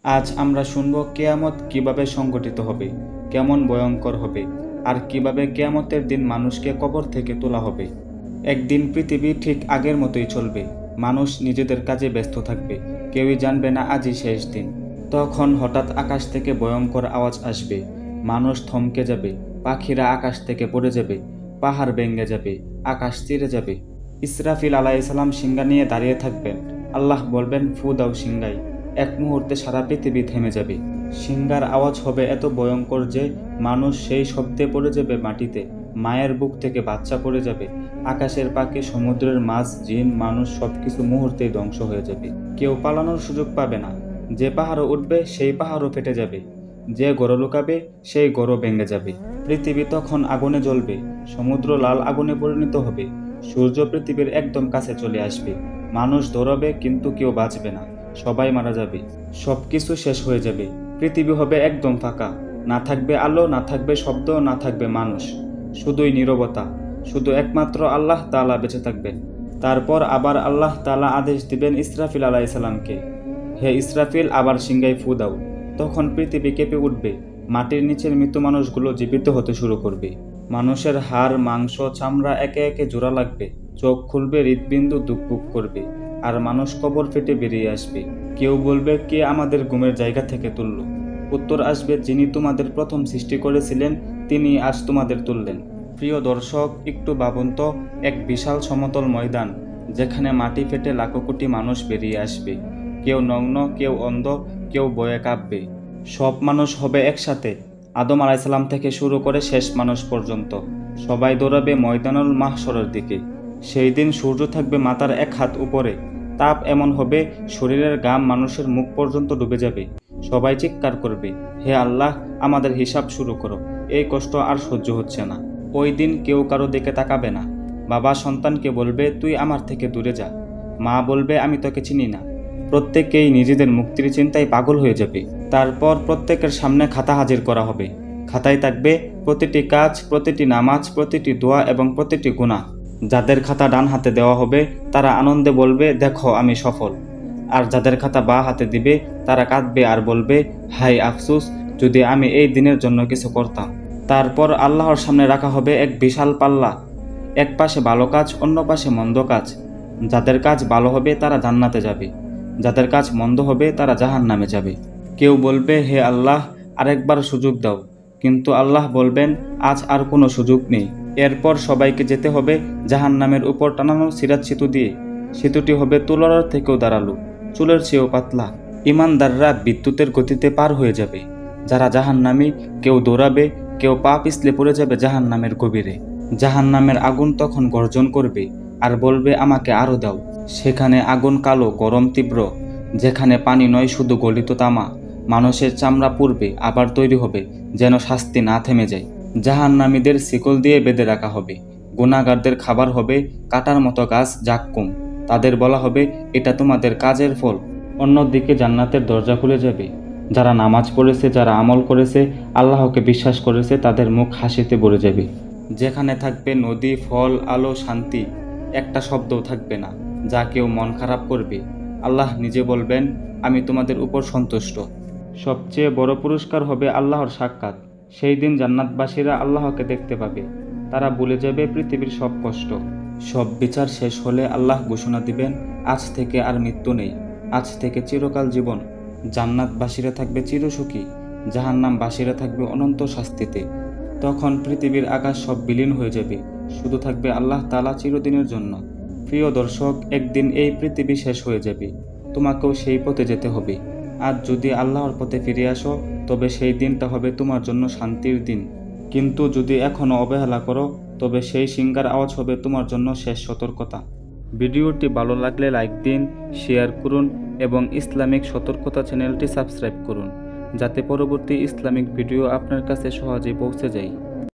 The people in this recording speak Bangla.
আজ আমরা শুনব কিয়ামত কিভাবে সংগঠিত হবে, কেমন ভয়ঙ্কর হবে, আর কিভাবে কিয়ামতের দিন মানুষকে কবর থেকে তোলা হবে। একদিন পৃথিবী ঠিক আগের মতোই চলবে, মানুষ নিজেদের কাজে ব্যস্ত থাকবে, কেউই জানবে না আজই শেষ দিন। তখন হঠাৎ আকাশ থেকে ভয়ঙ্কর আওয়াজ আসবে, মানুষ থমকে যাবে, পাখিরা আকাশ থেকে পড়ে যাবে, পাহাড় ভেঙে যাবে, আকাশ চিরে যাবে। ইসরাফিল আলাইহিসসালাম সিংহা নিয়ে দাঁড়িয়ে থাকবেন। আল্লাহ বলবেন, ফু দাও সিংহায়। এক মুহূর্তে সারা পৃথিবী থেমে যাবে। সিংহার আওয়াজ হবে এত ভয়ঙ্কর যে মানুষ সেই শব্দে পড়ে যাবে মাটিতে, মায়ের বুক থেকে বাচ্চা পড়ে যাবে, আকাশের পাখি, সমুদ্রের মাছ, জিন, মানুষ সবকিছু মুহূর্তেই ধ্বংস হয়ে যাবে। কেউ পালানোর সুযোগ পাবে না। যে পাহাড়ও উঠবে সেই পাহাড়ও ফেটে যাবে, যে গড় লুকাবে সেই গড় ভেঙে যাবে। পৃথিবী তখন আগুনে জ্বলবে, সমুদ্র লাল আগুনে পরিণত হবে, সূর্য পৃথিবীর একদম কাছে চলে আসবে। মানুষ দৌড়াবে কিন্তু কেউ বাঁচবে না, সবাই মারা যাবে, সবকিছু শেষ হয়ে যাবে। পৃথিবী হবে একদম ফাঁকা, না থাকবে আলো, না থাকবে শব্দ, না থাকবে মানুষ, শুধুই নীরবতা, শুধু একমাত্র আল্লাহ তাআলা বেঁচে থাকবেন। তারপর আবার আল্লাহ তাআলা আদেশ দিবেন ইসরাফিল আলাইহিসসালামকে, হে ইসরাফিল, আবার সিংহায় ফু দাও। তখন পৃথিবী কেঁপে উঠবে, মাটির নিচের মৃত মানুষগুলো জীবিত হতে শুরু করবে। মানুষের হাড়, মাংস, চামড়া একে একে জোড়া লাগবে, চোখ খুলবে, হৃৎবিন্দু দুকবুক করবে, আর মানুষ কবর ফেটে বেরিয়ে আসবে। কেউ বলবে, কে আমাদের ঘুমের জায়গা থেকে তুলল? উত্তর আসবে, যিনি তোমাদের প্রথম সৃষ্টি করেছিলেন তিনি আজ তোমাদের তুললেন। প্রিয় দর্শক, একটু ভাবুন তো, এক বিশাল সমতল ময়দান, যেখানে মাটি ফেটে লাখো কোটি মানুষ বেরিয়ে আসবে। কেউ নগ্ন, কেউ অন্ধ, কেউ ভয়ে কাঁপবে। সব মানুষ হবে একসাথে, আদম আলাইসাল্লাম থেকে শুরু করে শেষ মানুষ পর্যন্ত। সবাই দৌড়াবে ময়দানুল মাহশরের দিকে। সেই দিন সূর্য থাকবে মাথার এক হাত উপরে, তাপ এমন হবে শরীরের ঘাম মানুষের মুখ পর্যন্ত ডুবে যাবে। সবাই চিৎকার করবে, হে আল্লাহ, আমাদের হিসাব শুরু করো, এই কষ্ট আর সহ্য হচ্ছে না। ওই দিন কেউ কারো দিকে তাকাবে না। বাবা সন্তানকে বলবে, তুই আমার থেকে দূরে যা। মা বলবে, আমি তোকে চিনি না। প্রত্যেকেই নিজেদের মুক্তির চিন্তায় পাগল হয়ে যাবে। তারপর প্রত্যেকের সামনে খাতা হাজির করা হবে। খাতায় থাকবে প্রতিটি কাজ, প্রতিটি নামাজ, প্রতিটি দোয়া এবং প্রতিটি গুনাহ। যাদের খাতা ডান হাতে দেওয়া হবে তারা আনন্দে বলবে, দেখো আমি সফল। আর যাদের খাতা বাঁ হাতে দিবে তারা কাঁদবে আর বলবে, হায় আফসোস, যদি আমি এই দিনের জন্য কিছু করতাম। তারপর আল্লাহর সামনে রাখা হবে এক বিশাল পাল্লা, এক পাশে ভালো কাজ, অন্য পাশে মন্দ কাজ। যাদের কাজ ভালো হবে তারা জান্নাতে যাবে, যাদের কাজ মন্দ হবে তারা জাহান্নামে যাবে। কেউ বলবে, হে আল্লাহ, আরেকবার সুযোগ দাও। কিন্তু আল্লাহ বলবেন, আজ আর কোনো সুযোগ নেই। এরপর সবাইকে যেতে হবে জাহান্নামের উপর টানানো সিরাত সেতু দিয়ে। সেতুটি হবে তুলার থেকেও দাঁড়ালো, চুলের চেয়েও পাতলা। ইমানদাররা বিদ্যুতের গতিতে পার হয়ে যাবে। যারা জাহান্নামী, কেউ দৌড়াবে, কেউ পা পিছলে পড়ে যাবে জাহান্নামের গভীরে। জাহান্নামের আগুন তখন গর্জন করবে আর বলবে, আমাকে আরো দাও। সেখানে আগুন কালো, গরম, তীব্র। যেখানে পানি নয়, শুধু গলিত তামা। মানুষের চামড়া পুড়বে, আবার তৈরি হবে, যেন শাস্তি না থেমে যায়। জাহান্নামীদের শিকল দিয়ে বেঁধে রাখা হবে। গুনাহগারদের খাবার হবে কাটার মতো গাছ, জাক্কুম। তাদের বলা হবে, এটা তোমাদের কাজের ফল। অন্যদিকে জান্নাতের দরজা খুলে যাবে। যারা নামাজ পড়েছে, যারা আমল করেছে, আল্লাহকে বিশ্বাস করেছে, তাদের মুখ হাসিতে ভরে যাবে। যেখানে থাকবে নদী, ফল, আলো, শান্তি। একটা শব্দও থাকবে না যা কেউ মন খারাপ করবে। আল্লাহ নিজে বলবেন, আমি তোমাদের উপর সন্তুষ্ট। সবচেয়ে বড় পুরস্কার হবে আল্লাহর সাক্ষাৎ। সেই দিন জান্নাতবাসীরা আল্লাহকে দেখতে পাবে। তারা ভুলে যাবে পৃথিবীর সব কষ্ট। সব বিচার শেষ হলে আল্লাহ ঘোষণা দিবেন, আজ থেকে আর মৃত্যু নেই, আজ থেকে চিরকাল জীবন। জান্নাতবাসীরা থাকবে চিরসুখী, জাহান্নামবাসীরা থাকবে অনন্ত শাস্তিতে। তখন পৃথিবীর আকাশ সব বিলীন হয়ে যাবে, শুধু থাকবে আল্লাহ তাআলা চিরদিনের জন্য। প্রিয় দর্শক, একদিন এই পৃথিবী শেষ হয়ে যাবে, তোমাকেও সেই পথে যেতে হবে। আজ যদি আল্লাহর পথে ফিরে আসো, তবে সেই দিনটা হবে তোমার জন্য শান্তির দিন। কিন্তু যদি এখনও অবহেলা করো, তবে সেই সিংহার আওয়াজ হবে তোমার জন্য শেষ সতর্কতা। ভিডিওটি ভালো লাগলে লাইক দিন, শেয়ার করুন এবং ইসলামিক সতর্কতা চ্যানেলটি সাবস্ক্রাইব করুন, যাতে পরবর্তী ইসলামিক ভিডিও আপনার কাছে সহজেই পৌঁছে যায়।